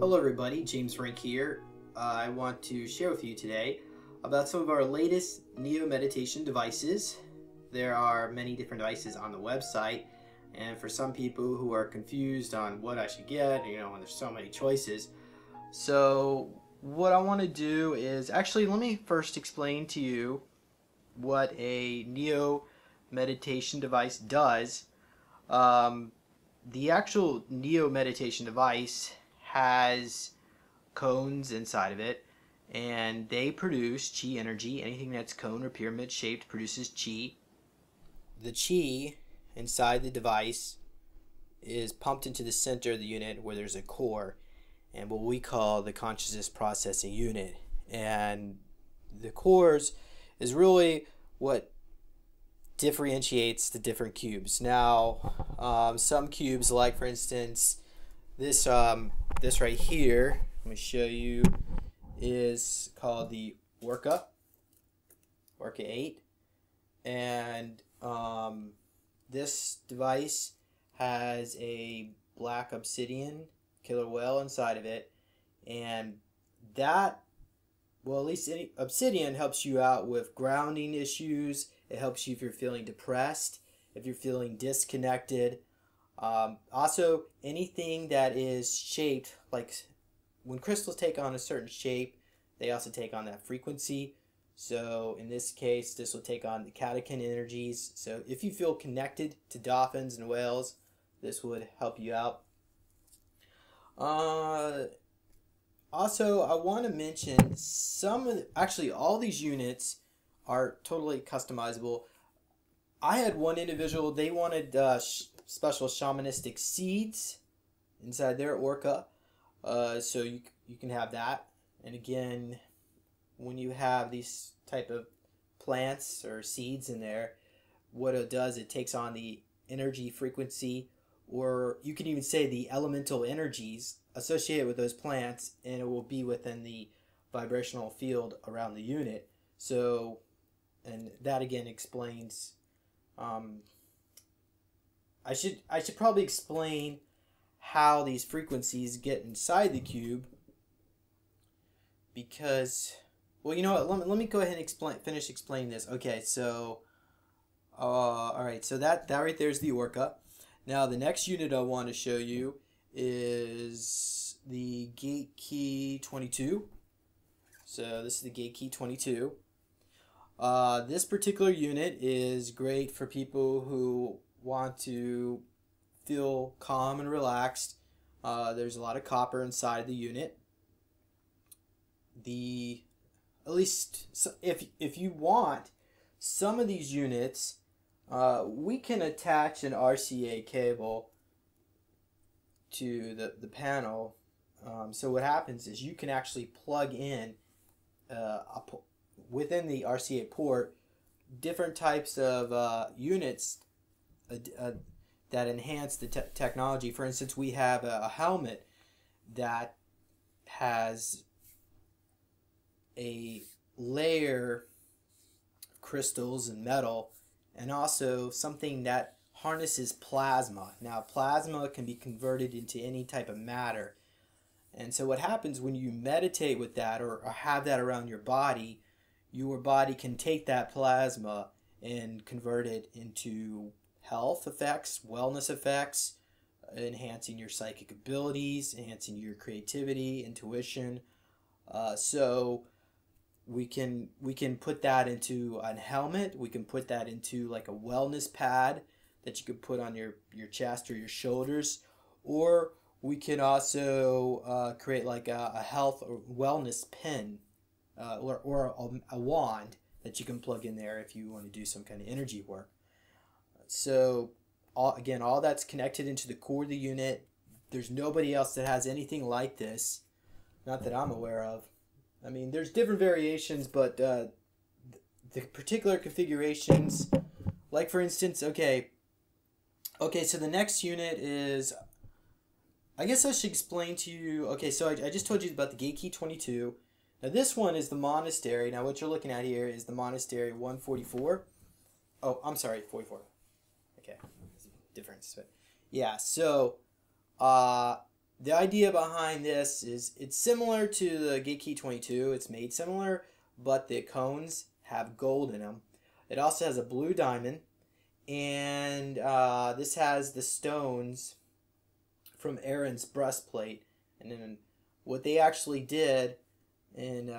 Hello everybody, James Rink here. I want to share with you today about some of our latest Neo meditation devices. There are many different devices on the website, and for some people who are confused on what I should get, when there's so many choices. So what I want to do is actually let me first explain to you what a Neo meditation device does. The actual Neo meditation device has cones inside of it, and they produce chi energy. Anything that's cone or pyramid shaped produces chi. The chi inside the device is pumped into the center of the unit where there's a core and what we call the consciousness processing unit. And the cores is really what differentiates the different cubes. Now, some cubes, like for instance this right here, let me show you, is called the Orca 8, and this device has a black obsidian killer whale inside of it, and that, well, at least obsidian helps you out with grounding issues. It helps you if you're feeling depressed, if you're feeling disconnected. Also, anything that is shaped, like when crystals take on a certain shape, they also take on that frequency. So in this case, this will take on the catechin energies. So if you feel connected to dolphins and whales, this would help you out. Also, I want to mention actually all these units are totally customizable. I had one individual, they wanted special shamanistic seeds inside their Orca, so you can have that. And again, when you have these type of plants or seeds in there, what it does, it takes on the energy frequency, or you can even say the elemental energies associated with those plants, and it will be within the vibrational field around the unit. So, and that again explains, I should probably explain how these frequencies get inside the cube, because, well, you know what, let me go ahead and finish explaining this. Okay, so alright, so that right there is the Orca. Now the next unit I want to show you is the Gate Key 22. So this is the Gate Key 22. This particular unit is great for people who want to feel calm and relaxed. There's a lot of copper inside the unit. At least if you want, some of these units, we can attach an RCA cable to the panel. So what happens is you can actually plug in within the RCA port different types of units that enhance the technology. For instance, we have a helmet that has a layer of crystals and metal, and also something that harnesses plasma. Now, plasma can be converted into any type of matter. And so what happens when you meditate with that, or have that around your body can take that plasma and convert it into health effects, wellness effects, enhancing your psychic abilities, enhancing your creativity, intuition. So we can put that into a helmet. We can put that into like a wellness pad that you could put on your chest or your shoulders, or we can also create like a health or wellness pin, or a wand that you can plug in there if you want to do some kind of energy work. So all that's connected into the core of the unit. There's nobody else that has anything like this, not that I'm aware of. I mean, there's different variations, but the particular configurations, like for instance, okay, so the next unit is, I guess I should explain to you, okay, so I just told you about the Gate Key 22. Now this one is the Monastery. Now what you're looking at here is the Monastery 144. Oh, I'm sorry, 44. Okay, difference. But yeah, so the idea behind this is it's similar to the Gate 22. It's made similar, but the cones have gold in them. It also has a blue diamond, and this has the stones from Aaron's breastplate. And then what they actually did in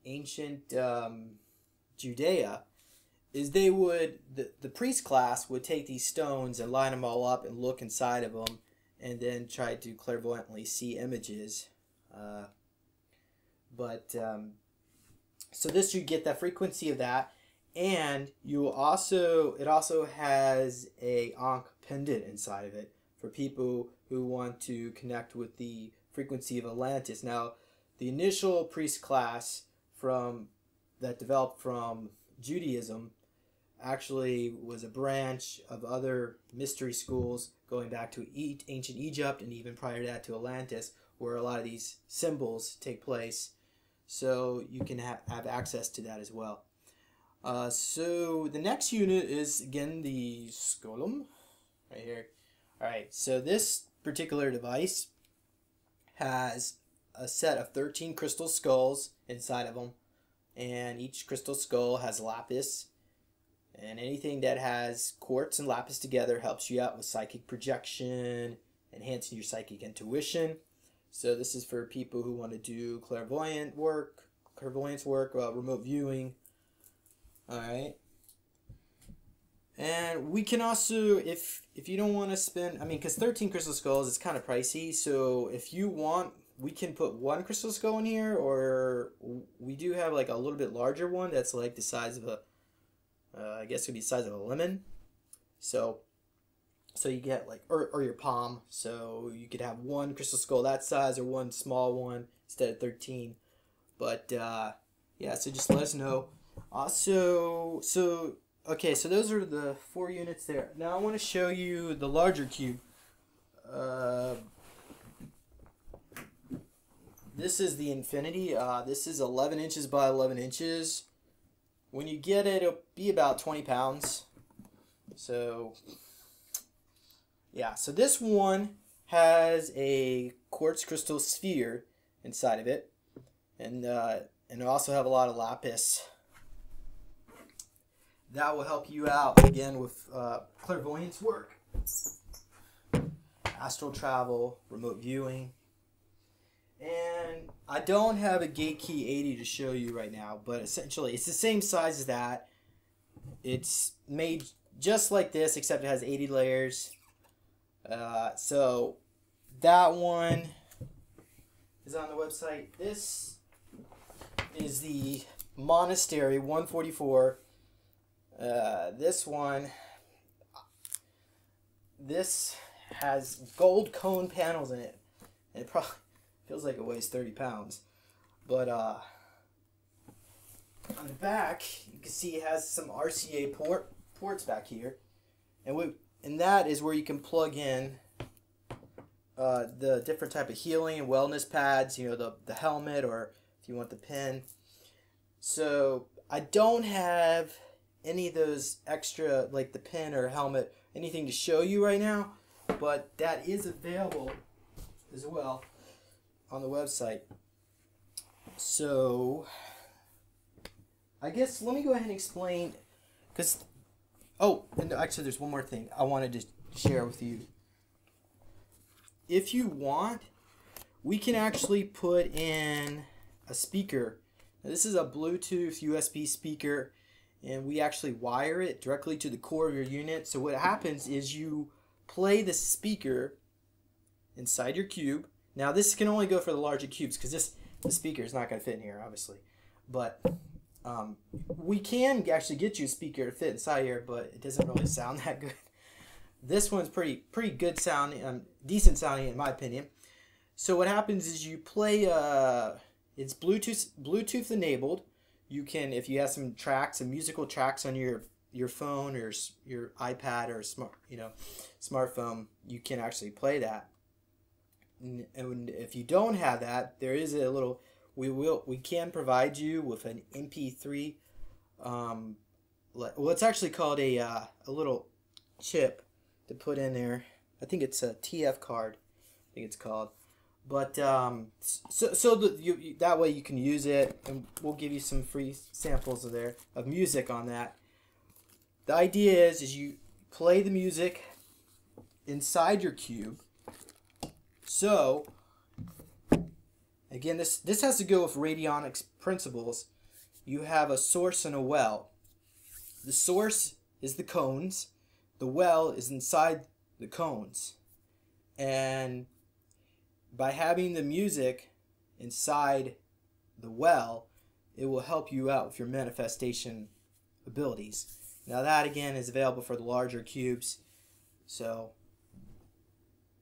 ancient Judea is they would, the priest class would take these stones and line them all up and look inside of them and then try to clairvoyantly see images. So this, you get the frequency of that, and you also, it also has a Ankh pendant inside of it for people who want to connect with the frequency of Atlantis. Now, the initial priest class that developed from Judaism actually was a branch of other mystery schools going back to ancient Egypt, and even prior to that to Atlantis, where a lot of these symbols take place. So you can have access to that as well. So the next unit is, again, the Skolum right here. Alright, so this particular device has a set of 13 crystal skulls inside of them, and each crystal skull has lapis, and anything that has quartz and lapis together helps you out with psychic projection, enhancing your psychic intuition. So this is for people who want to do clairvoyance work, remote viewing. Alright. And we can also, if you don't want to spend, I mean, because 13 crystal skulls is kind of pricey, so if you want, we can put one crystal skull in here, or we do have like a little bit larger one that's like the size of a, I guess it would be the size of a lemon. So you get like, or your palm, so you could have one crystal skull that size or one small one instead of 13. But yeah, so just let us know. Okay, so those are the 4 units there. Now I want to show you the larger cube. This is the Infinity. This is 11 inches by 11 inches. When you get it, it'll be about 20 pounds. So, yeah. So this one has a quartz crystal sphere inside of it. And it'll also have a lot of lapis. That will help you out, again, with clairvoyance work, astral travel, remote viewing. And I don't have a Gate Key 80 to show you right now, but essentially it's the same size as that. It's made just like this, except it has 80 layers. So that one is on the website. This is the Monastery 144. This has gold cone panels in it, and it probably feels like it weighs 30 pounds. But on the back, you can see it has some RCA ports back here, and that is where you can plug in the different type of healing and wellness pads. You know, the helmet, or if you want the pin. So I don't have any of those extra, like the pin or helmet, anything to show you right now, but that is available as well on the website. So I guess let me go ahead and explain, because and actually there's one more thing I wanted to share with you. If you want, we can actually put in a speaker. Now, this is a Bluetooth USB speaker, and we actually wire it directly to the core of your unit. So what happens is you play the speaker inside your cube. Now this can only go for the larger cubes, because the speaker is not going to fit in here, obviously. But we can actually get you a speaker to fit inside here, but it doesn't really sound that good. This one's pretty good sounding, decent sounding in my opinion. So what happens is you play, it's Bluetooth enabled. You can, if you have some musical tracks on your phone or your iPad or smartphone, you can actually play that. And if you don't have that, there is a little, we can provide you with an MP3. Well, it's actually called a little chip to put in there. I think it's a TF card. think it's called. But that way you can use it, and we'll give you some free samples of music on that. The idea is you play the music inside your cube. So again, this has to go with radionics principles. You have a source and a well. The source is the cones. The well is inside the cones. And by having the music inside the well, it will help you out with your manifestation abilities. Now that again is available for the larger cubes, so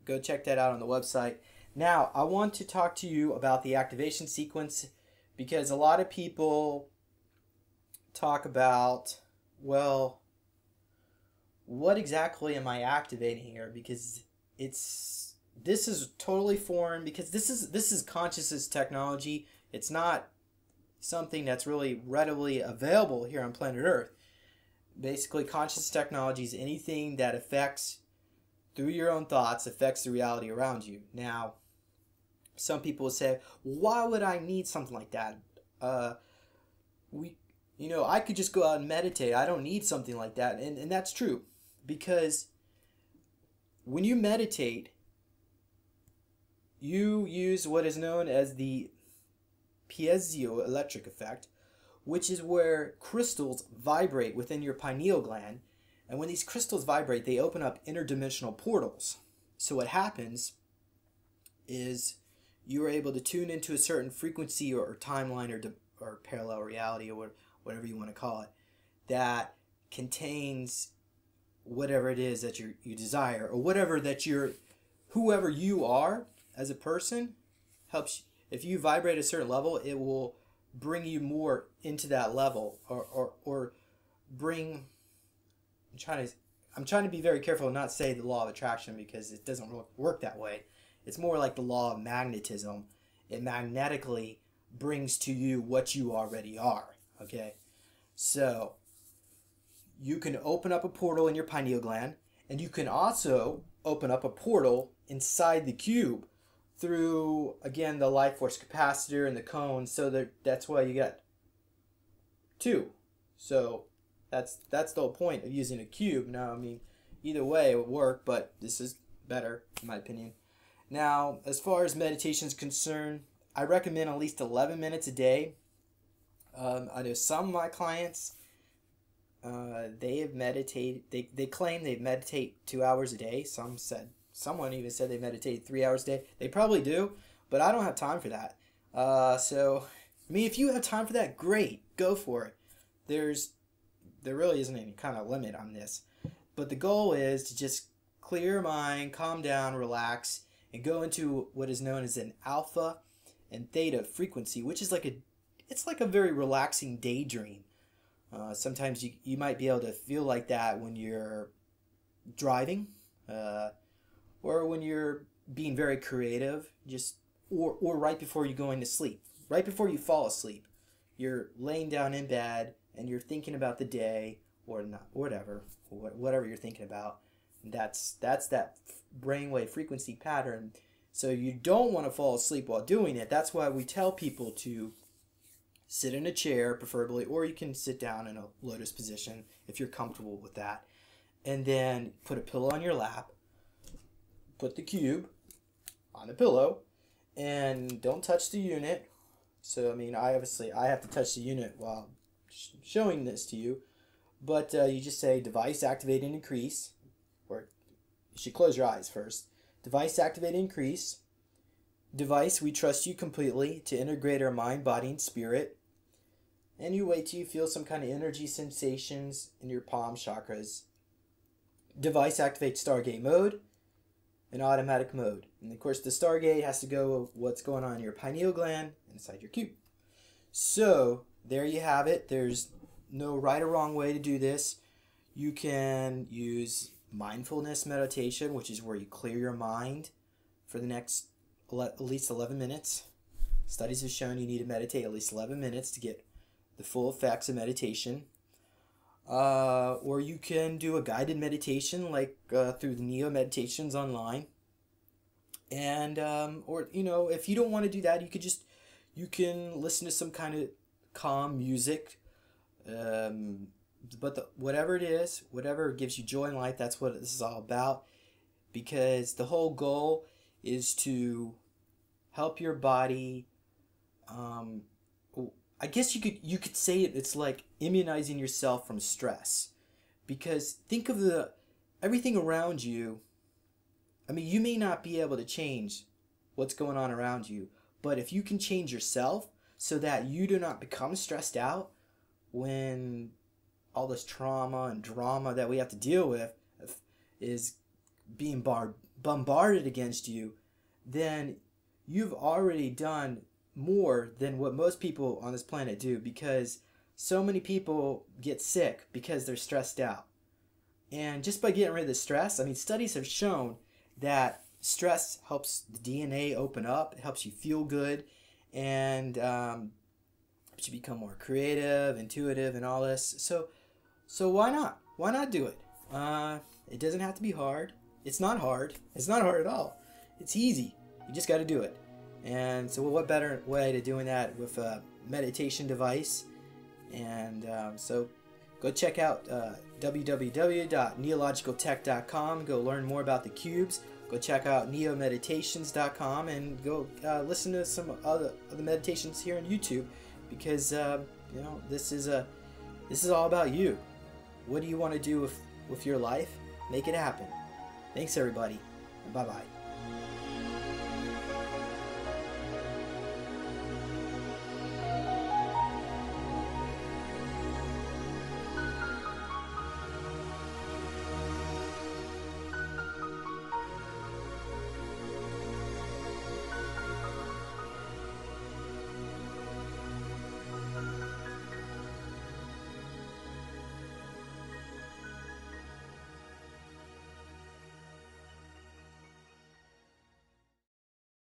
go check that out on the website. Now I want to talk to you about the activation sequence, because a lot of people talk about, well, what exactly am I activating here? Because this is totally foreign, because this is consciousness technology. It's not something that's really readily available here on planet Earth. Basically, conscious technology is anything that affects, through your own thoughts, affects the reality around you. Now, some people will say, why would I need something like that? I could just go out and meditate. I don't need something like that. And that's true, because when you meditate, you use what is known as the piezoelectric effect, which is where crystals vibrate within your pineal gland. And when these crystals vibrate, they open up interdimensional portals. So what happens is you are able to tune into a certain frequency or timeline or parallel reality, or whatever you want to call it, that contains whatever it is that you desire, or whatever that whoever you are as a person helps. If you vibrate a certain level, it will bring you more into that level, or bring. I'm trying to be very careful and not say the law of attraction, because it doesn't work that way. It's more like the law of magnetism. It magnetically brings to you what you already are. Okay, so you can open up a portal in your pineal gland, and you can also open up a portal inside the cube through, again, the life force capacitor and the cone. So that's why you got two. So that's the whole point of using a cube. Now, I mean, either way it would work, but this is better in my opinion. Now, as far as meditation is concerned, I recommend at least 11 minutes a day. I know some of my clients, they have meditated. They claim they meditate 2 hours a day. Someone even said they meditate 3 hours a day. They probably do, but I don't have time for that. So, I mean, if you have time for that, great, go for it. There really isn't any kind of limit on this. But the goal is to just clear your mind, calm down, relax, and go into what is known as an alpha and theta frequency, which is like a very relaxing daydream. Sometimes you might be able to feel like that when you're driving, or when you're being very creative, or right before you're going to sleep, right before you fall asleep. You're laying down in bed and you're thinking about the day, or not, whatever you're thinking about. That's that brainwave frequency pattern. So you don't want to fall asleep while doing it. That's why we tell people to sit in a chair, preferably, or you can sit down in a lotus position if you're comfortable with that. And then put a pillow on your lap, put the cube on the pillow, and don't touch the unit. So, I mean, I have to touch the unit while showing this to you. But you just say, device activate and increase. Or you should close your eyes first. Device activate and increase. Device, we trust you completely to integrate our mind, body, and spirit. And you wait till you feel some kind of energy sensations in your palm chakras. Device activate Stargate mode and automatic mode. And of course the Stargate has to go with what's going on in your pineal gland inside your cube. So there you have it. There's no right or wrong way to do this. You can use mindfulness meditation, which is where you clear your mind for the next at least 11 minutes. Studies have shown you need to meditate at least 11 minutes to get the full effects of meditation. Or you can do a guided meditation like through the Neo Meditations online. And or if you don't want to do that, you can listen to some kind of calm music. But whatever it is, whatever gives you joy in life, that's what this is all about. Because the whole goal is to help your body. Um, I guess you could say it's like immunizing yourself from stress. Because think of everything around you. I mean, you may not be able to change what's going on around you, but if you can change yourself so that you do not become stressed out when all this trauma and drama that we have to deal with is being bombarded against you, then you've already done more than what most people on this planet do, because so many people get sick because they're stressed out. And just by getting rid of the stress, I mean, studies have shown that stress helps the DNA open up, it helps you feel good, and helps you become more creative, intuitive, and all this. So why not? Why not do it? It doesn't have to be hard. It's not hard. It's not hard at all. It's easy. You just got to do it. And so what better way to doing that with a meditation device? And so go check out www.neologicaltech.com. Go learn more about the cubes. Go check out neomeditations.com and go listen to some other meditations here on YouTube, because this is all about you. What do you want to do with your life? Make it happen. Thanks everybody. Bye bye.